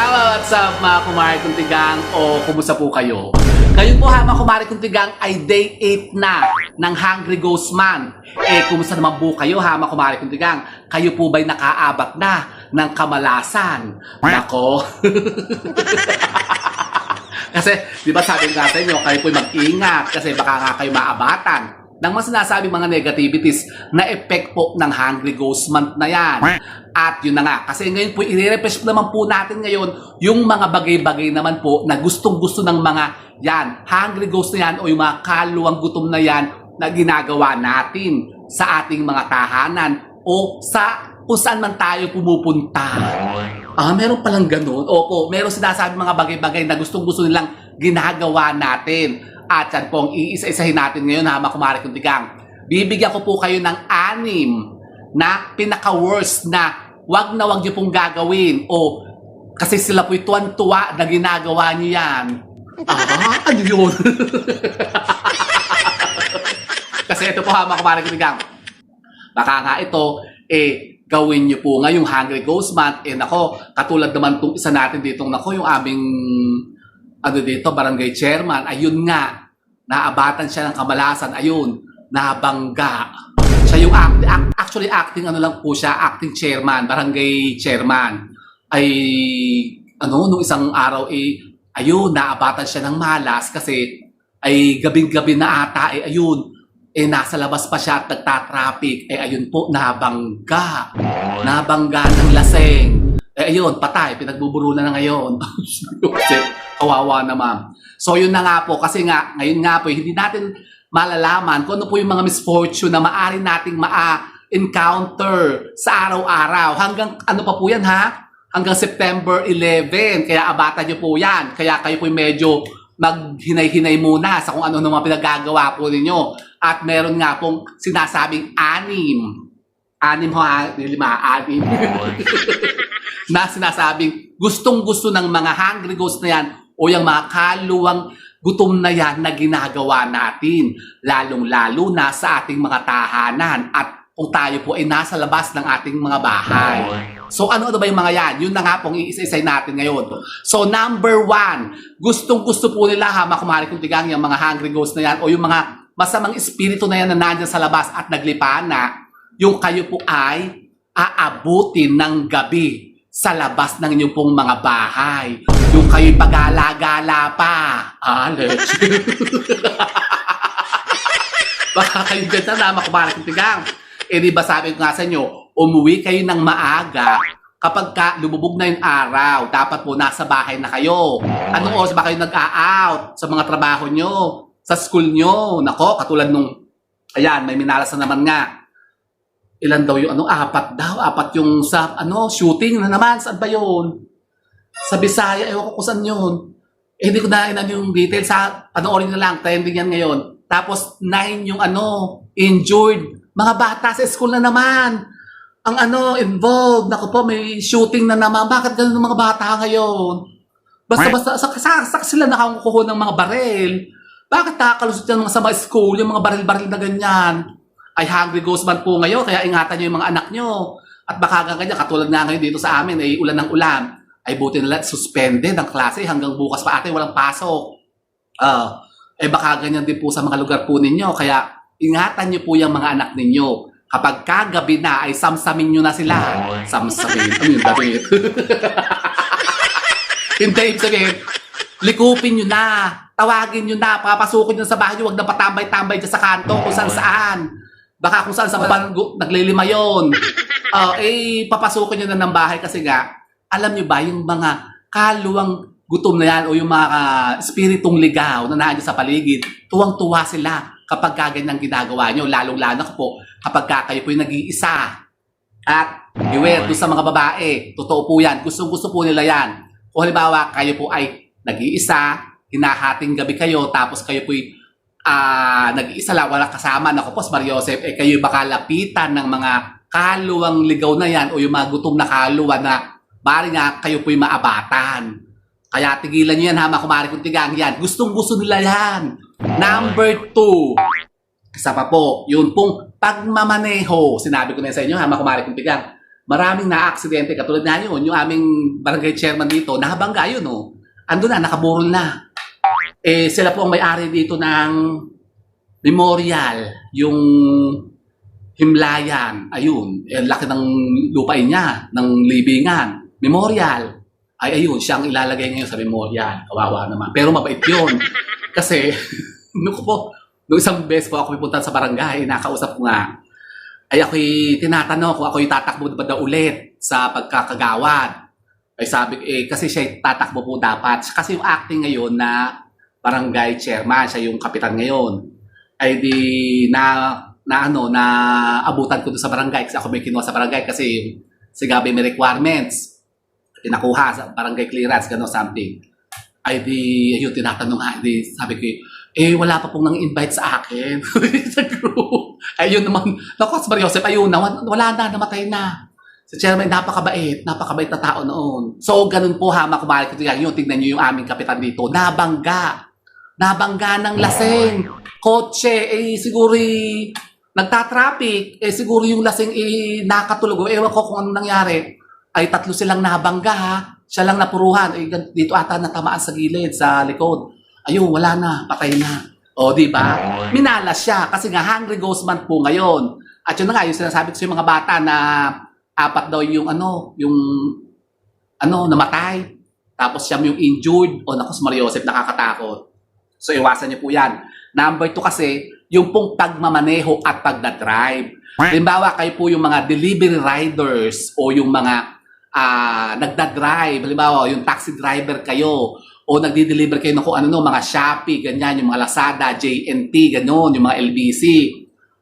Hello, what's up mga kumari kong tigang o kumusta po kayo? Ngayon po ha mga kumari kong tigang ay day 8 na ng Hungry Ghost Man. Kumusta naman po kayo ha mga kumari kong tigang? Kayo po ba'y nakaabat na ng kamalasan? Nako. Kasi di ba sabi nga sa inyo, kayo po'y mag-ingat kasi baka nga kayo maabatan ng mga sinasabing mga negativities na effect po ng Hungry Ghost Month na yan. At yun na nga, kasi ngayon po, i-refresh naman po natin ngayon yung mga bagay-bagay naman po na gustong-gusto ng mga yan, Hungry Ghost na yan o yung mga kaluwang gutom na yan na ginagawa natin sa ating mga tahanan o sa kung saan man tayo pumupunta. Meron palang ganun. Opo, meron sinasabi mga bagay-bagay na gustong-gusto nilang ginagawa natin. At yan po, iisa-isahin natin ngayon ha, mga kumari kong tigang. Bibigyan ko po kayo ng 6 na pinaka-worst na wag niyo pong gagawin o kasi sila po'y tuwan-tuwa na ginagawa niyo yan. Ano yun? Kasi ito po ha, mga kumari kong tigang. Baka nga ito, gawin niyo po ngayong Hungry Ghost Month. Nako, katulad naman itong isa natin dito, nako, yung aming barangay chairman, ayun nga, naabatan siya ng kamalasan, ayun, nabangga. Siya yung acting lang po siya, acting chairman, barangay chairman. Ay, nung isang araw, ayun, naabatan siya ng malas kasi, ay gabing-gabi na ata, ayun, nasa labas pa siya at nagtatraffic, ayun po, nabangga. Nabangga ng laseng. Ayun, patay, pinagbuburo na ngayon. Kawawa naman. So yun na nga po, kasi nga, ngayon nga po, hindi natin malalaman kung ano po yung mga misfortune na maaari nating ma-encounter sa araw-araw. Hanggang, ano pa po yan ha? Hanggang September 11. Kaya abatan nyo po yan. Kaya kayo po medyo maghinay-hinay muna sa kung ano mga pinagagawa po ninyo. At meron nga pong sinasabing 6. 6 ho ha? 5, 6. Na sinasabing gustong-gusto ng mga Hungry Ghost na yan o yung mga kaluwang gutom na yan na ginagawa natin. Lalong-lalo na sa ating mga tahanan at kung tayo po ay nasa labas ng ating mga bahay. So ano ba yung mga yan? Yun na nga pong iisa-isay natin ngayon. So number 1, gustong-gusto po nila ha, mga kumari kong tigang yung mga Hungry Ghost na yan o yung mga masamang espiritu na yan na nandyan sa labas at naglipana, yung kayo po ay aabutin ng gabi sa labas ng inyong pong mga bahay. Yung kayo'y pagala-gala pa. Legit. Baka kayo ganda na makumarik ng tigang. Di ba sabi ko nga sa inyo, umuwi kayo ng maaga kapag lumubog na yung araw. Dapat po nasa bahay na kayo. Anong oras ba kayo nag-a-out sa mga trabaho nyo? Sa school nyo? Nako, katulad nung, ayan, may minalas na naman nga. Ilan daw yung 4 daw. 4 yung sa shooting na naman. Saan ba yun? Sa Bisaya. Ewan ko kung saan yun. Hindi ko na yung details. Panoorin na lang. Trending yan ngayon. Tapos 9 yung injured. Mga bata sa school na naman. Ang involved. Naku po, may shooting na naman. Bakit ganun ng mga bata ngayon? Basta-basta sa sila nakakuha ng mga baril. Bakit nakakalusot yan sa mga school? Yung mga baril-baril na ganyan. Ay Hungry Ghost Man po ngayon, kaya ingatan nyo yung mga anak nyo. At baka ganyan, katulad nga ngayon dito sa amin, ay ulan ng ulan. Ay buti nila, suspended ang klase hanggang bukas pa ate, walang pasok. Baka ganyan din po sa mga lugar po ninyo, kaya ingatan nyo po yung mga anak ninyo. Kapag kagabi na, ay samsamin nyo na sila. Samsamin? Ano yung gabi? Hindi, sabihin, likupin nyo na. Tawagin nyo na, papasukin nyo sa bahay nyo, huwag na patambay-tambay dyan sa kanto kung saan-saan. Baka kung saan naglilima yun. Papasukin nyo na ng bahay kasi nga, alam nyo ba, yung mga kaluwang gutom na yan o yung mga spiritong ligaw na nandiyan sa paligid, tuwang-tuwa sila kapag kaganyang ginagawa nyo. Lalong-lalo po kapag kayo po yung nag-iisa. At beware doon sa mga babae, totoo po yan, gustong-gusto po nila yan. Kung halimbawa, kayo po ay nag-iisa, hinahating gabi kayo, tapos kayo po'y nag-iisa lang, wala kasama, naku po, Mario Joseph, kayo baka lapitan ng mga kaluwang ligaw na yan o yung mga gutom na kaluwa na bari nga kayo po'y maabatan. Kaya tigilan nyo yan ha, mga kumari kong tigang yan. Gustong-gusto nila yan. Number 2, isa pa po, yun pong pagmamaneho. Sinabi ko na sa inyo ha, mga kumari kong tigang. maraming na-aksidente. Katulad na yun, yung aming barangay chairman dito, nakabangga yun, no? Ando na, nakaburol na. Sila po ang may-ari dito ng memorial, yung Himlayan. Ayun, laki ng lupain niya, ng libingan. Memorial. Ayun, siyang ilalagay ngayon sa memorial. Kawawa naman. Pero mabait yun. Kasi, nung isang beses po ako pupunta sa barangay, nakausap ko nga, ay ako'y tinatanong kung ako'y tatakbo ba daw ulit sa pagkakagawad. Ay sabi, kasi siya tatakbo po dapat. Kasi yung acting ngayon na barangay chairman, siya yung kapitan ngayon. Ay di na abutan ko doon sa barangay kasi ako may kinuha sa barangay kasi si Gabi may requirements. Pinakuha sa barangay clearance, gano'n, something. Ay di, ayun, tinatanong nga, di, sabi ko, wala pa pong nang-invite sa akin sa group. Ayun naman, naku, si Maria Joseph, ayun na, wala na, namatay na. Si Chairman, napakabait na tao noon. So, ganun po ha, makumalik ito yan. Tignan nyo yung aming kapitan dito, nabangga ng laseng. Kotse, siguro nagtatraffic, siguro yung laseng nakatulog. Ewan ko kung anong nangyari. Ay, 3 silang nabangga ha. Siya lang napuruhan. Dito ata natamaan sa gilid, sa likod. Ayun, wala na, patay na. O, di ba? Minalas siya kasi nga hungry ghost month po ngayon. At yun na nga, yung sinasabi ko sa mga bata na 4 daw yung namatay. Tapos siya yung injured. O, naku, si Maria Joseph, nakakatakot. So, iwasan niyo po yan. Number 2 kasi, yung pong pagmamaneho at pagdadrive. Halimbawa, kayo po yung mga delivery riders o yung mga nagdadrive. Halimbawa, yung taxi driver kayo o nagdi-deliver kayo ng kung ano, mga Shopee, ganyan, yung mga Lazada, JNT, ganyan, yung mga LBC.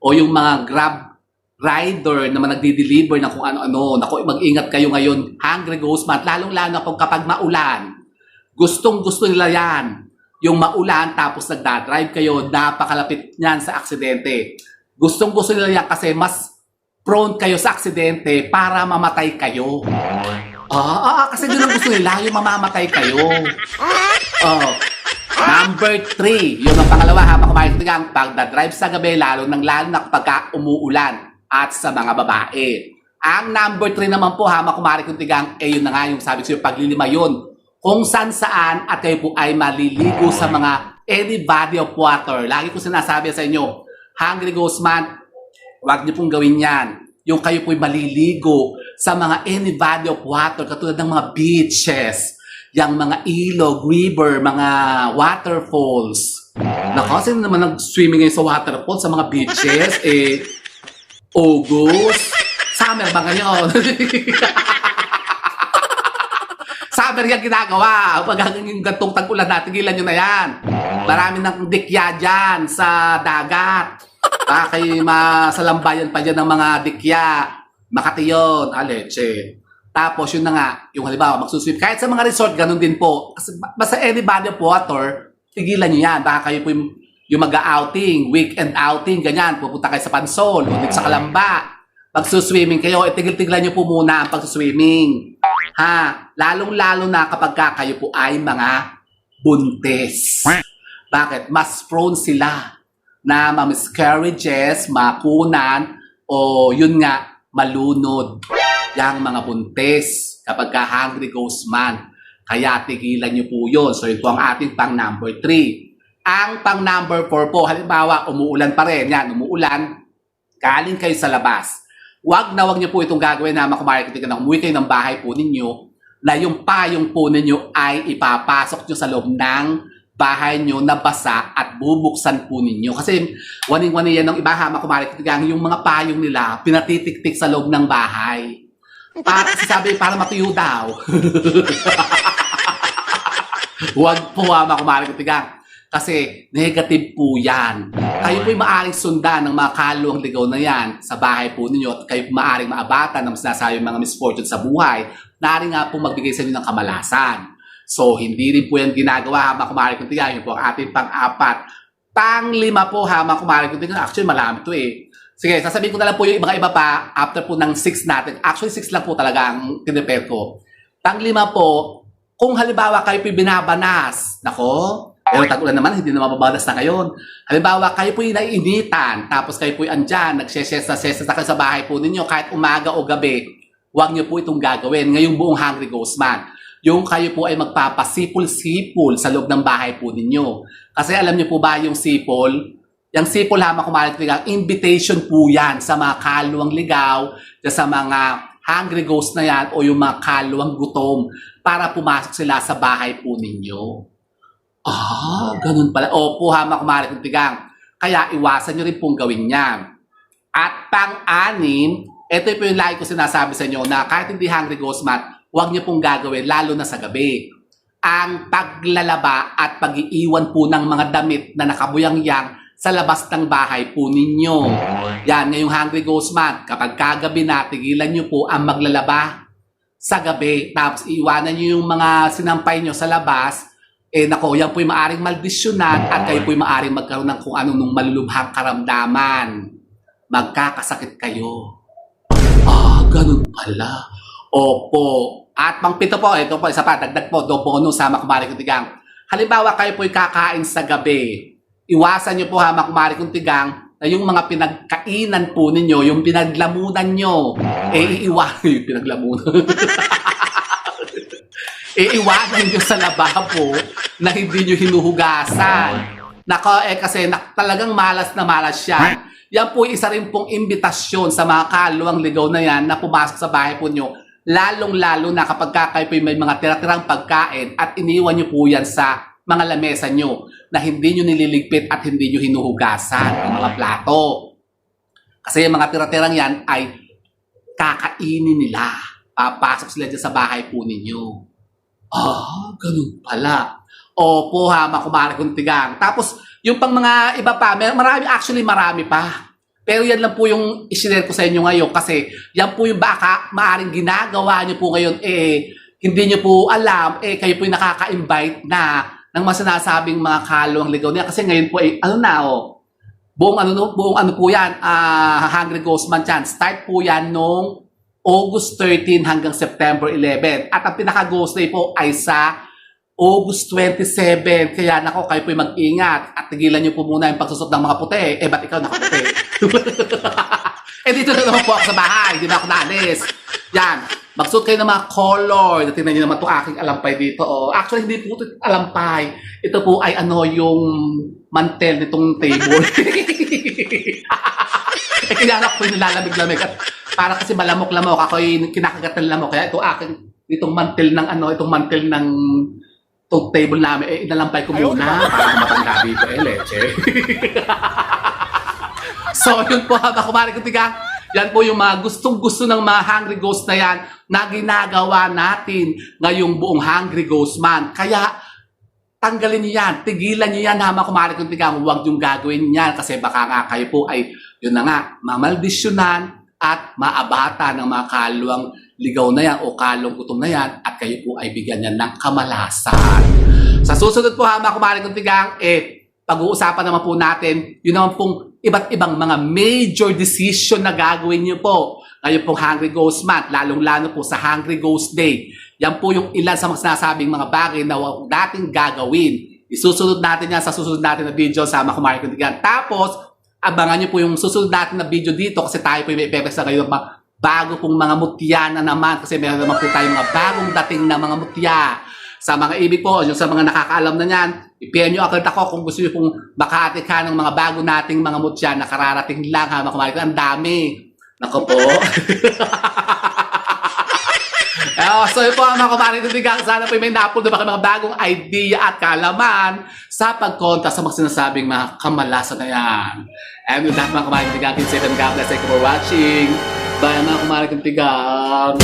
O yung mga Grab rider na nagdi-deliver ng kung ano-ano. Naku, mag-ingat kayo ngayon. Hungry ghost month, lalong-lalo kapag maulan. Gustong-gusto nila yan. Yung maulan tapos nagdadrive kayo, napakalapit niyan sa aksidente. Gustong-gusto nila yan kasi mas prone kayo sa aksidente para mamatay kayo. Kasi doon ang gusto nila, yung mamamatay kayo. Number 3, yun ang pangalawa, habang kumain ang pagdadrive sa gabi, lalo na kapag umuulan at sa mga babae. Ang number 3 naman po, habang kumain yun na nga yung sabi ko yung paglilima yun. Kung saan at kayo po ay maliligo sa mga any body of water. Lagi ko sinasabi sa inyo, hungry ghost month, huwag niyo pong gawin yan. Yung kayo po'y maliligo sa mga any body of water, katulad ng mga beaches, yung mga ilog, river, mga waterfalls. Naku, sino naman nag-swimming ngayon sa waterfalls, sa mga beaches? August? Summer ba ngayon? Summer yan ginagawa. Pag yung gantong tag-ulan natin, tigilan nyo na yan. Marami ng dikya dyan sa dagat. Kay masalambayan pa dyan ng mga dikya. Makati yun, leche. Tapos yun na nga, yung halimbawa magsuswim. Kahit sa mga resort, ganun din po. Kasi basta any body of water, tigilan nyo yan. Baka kayo po yung mag-outing, weekend outing, ganyan. Pupunta kayo sa Pansol, o dito sa Kalamba. Magsuswimming kayo, tigil-tigilan nyo po muna ang pagsuswimming. Lalong-lalo na kapag kayo po ay mga buntis. Bakit? Mas prone sila na ma-miscarriages, makunan, o yun nga, malunod. Yang mga buntis kapag hungry ghost month. Kaya tigilan nyo po yun. So ito ang ating pang number 3. Ang pang number 4 po, halimbawa, umuulan pa rin. Yan, umuulan, galing kayo sa labas. Wag nyo po itong gagawin na makumariketing na umuwi kayo ng bahay po ninyo na yung payong po ninyo ay ipapasok nyo sa loob ng bahay nyo na basa at bubuksan po ninyo. Kasi waning-wani yan ng iba makumariketing yung mga payong nila pinatitiktik sa loob ng bahay. Sabi para matuyo daw. Wag po makumariketing. Kasi negative po yan. Kayo po'y maaaring sundan ng mga kaluang ligaw na yan sa bahay po ninyo at kayo maaaring maabatan ng sinasabi mga misfortune sa buhay. Naaring nga po magbigay sa inyo ng kamalasan. So, hindi rin po yan ginagawa habang kumaring kong tiyan. Yun po ang ating pang-4. Pang-5 po habang kumaring kong tiyan. Actually, marami ito eh. Sige, sasabihin ko na lang po yung mga iba pa after po ng 6 natin. Actually, 6 lang po talaga ang tinipare ko. Pang-5 po, kung halimbawa kayo po'y binabanas, nako, pero tag-ulan naman, hindi na mababalas na ngayon. Halimbawa, kayo po'y naiinitan, tapos kayo po'y andyan, nagsesesta kayo sa bahay po ninyo, kahit umaga o gabi, huwag niyo po itong gagawin ngayong buong Hungry Ghost Month. Yung kayo po ay magpapasipol-sipol sa loob ng bahay po ninyo. Kasi alam niyo po ba yung sipol? Yung sipol kumalat ligaw, invitation po yan sa mga kaluwang ligaw, sa mga hungry ghost na yan o yung mga kaluwang gutom para pumasok sila sa bahay po ninyo. Ganun pala. Opo, kumalat ligaw. Kaya iwasan nyo rin pong gawin yan. At pang-anim, ito po yung lagi ko sinasabi sa inyo na kahit hindi Hungry Ghost Month, huwag niyo pong gagawin, lalo na sa gabi. Ang paglalaba at pag-iiwan po ng mga damit na nakabuyang-yang sa labas ng bahay po ninyo. Yan, ngayong Hungry Ghost Month, kapag kagabi na, tigilan niyo po ang maglalaba sa gabi. Tapos iiwanan niyo yung mga sinampay niyo sa labas. Nako, yan po yung maaring maldisyonan at kayo po yung maaring magkaroon ng kung anong malulubhang karamdaman. Magkakasakit kayo. Ganun pala. Opo. At pang-pito po, ito po, isa pa, dagdag po, do bonus kumari kong tigang. Halimbawa, kayo po'y kakain sa gabi. Iwasan nyo po kumari kong tigang na yung mga pinagkainan po ninyo, yung pinaglamunan nyo, iiwanan yung pinaglamunan. Iiwanan nyo sa lababo na hindi nyo hinuhugasan. Nako, kasi talagang malas na malas siya. Yan po isa rin pong imbitasyon sa mga kaluwang ligaw na yan na pumasok sa bahay po nyo. Lalong-lalo na kapag kayo po may mga tira-tirang pagkain at iniwan nyo po yan sa mga lamesa nyo na hindi nyo nililigpit at hindi nyo hinuhugasan ang mga plato. Kasi yung mga tira-tirang yan ay kakainin nila. Papasok sila dyan sa bahay po ninyo. Ganun pala. Opo, kumalat kong tigang. Tapos, yung pang mga iba pa, marami pa. Pero yan lang po yung isinare ko sa inyo ngayon kasi yan po yung baka maaring ginagawa nyo po ngayon hindi nyo po alam, kayo po yung nakaka-invite na ng mga sinasabing mga kaluwang ligaw niya. Kasi ngayon po buong ano po yan, Hungry Ghost Month yan. Start po yan nung August 13 hanggang September 11. At ang pinaka-ghost day po ay sa August 27. Kaya nako, kayo po'y mag-ingat at tigilan nyo po muna yung pagsusot ng mga puti. Ba't ikaw nakaputi? Dito na naman po ako sa bahay. Hindi na ako naalis. Yan. Magsuot kayo ng mga color. Tingnan nyo naman itong aking alampay dito. Actually, hindi po ito alampay. Ito po ay yung mantel nitong table. Kaya ako yung nilalamig-lamig. At para kasi malamok-lamok. Ako yung kinakagat ng lamok. Kaya ito itong mantel ng itong table namin, inalampay ko muna para matanda dito, leche. So, yun po, kumari ko tigang, yan po yung mga gustong-gusto ng mga Hungry Ghost na yan na ginagawa natin ngayong buong Hungry Ghost Month. Kaya, tanggalin niyo yan, tigilan niyo yan, kumari ko tigang, huwag yung gagawin yan kasi baka nga kayo po ay, yun na nga, mamaldisyonan at maabata ng mga kaluwang ligaw na yan o kalong gutom na yan at kayo po ay bigyan niyan ng kamalasan. Sa susunod po kumari kong tigang, pag-uusapan naman po natin, yun naman pong iba't ibang mga major decision na gagawin niyo po ngayon pong Hungry Ghost Month, lalong-lalo po sa Hungry Ghost Day. Yan po yung ilan sa mga sinasabing mga bagay na huwag nating gagawin. Isusunod natin yan sa susunod natin na video sa kumari kong tigang. Tapos, abangan niyo po yung susunod natin na video dito kasi tayo po may epeksa ngayon bago pong mga mutya na naman kasi meron naman po tayong mga bagong dating na mga mutya. Sa mga ibig po, yung sa mga nakakaalam na yan, i-PM nyo agad ako kung gusto nyo pong makaatik ka ng mga bago nating mga mutya na kararating lang kumari ko. Ang dami. Nako po. So yun po mga kumari ko tigang. Sana po may napuldo ba kayo mga bagong idea at kalaman sa pagkonta sa mga sinasabing mga kamalasan na yan. And with that mga kumari ko tigang, God bless. Thank you for watching. Bye mga kumari kong tigang.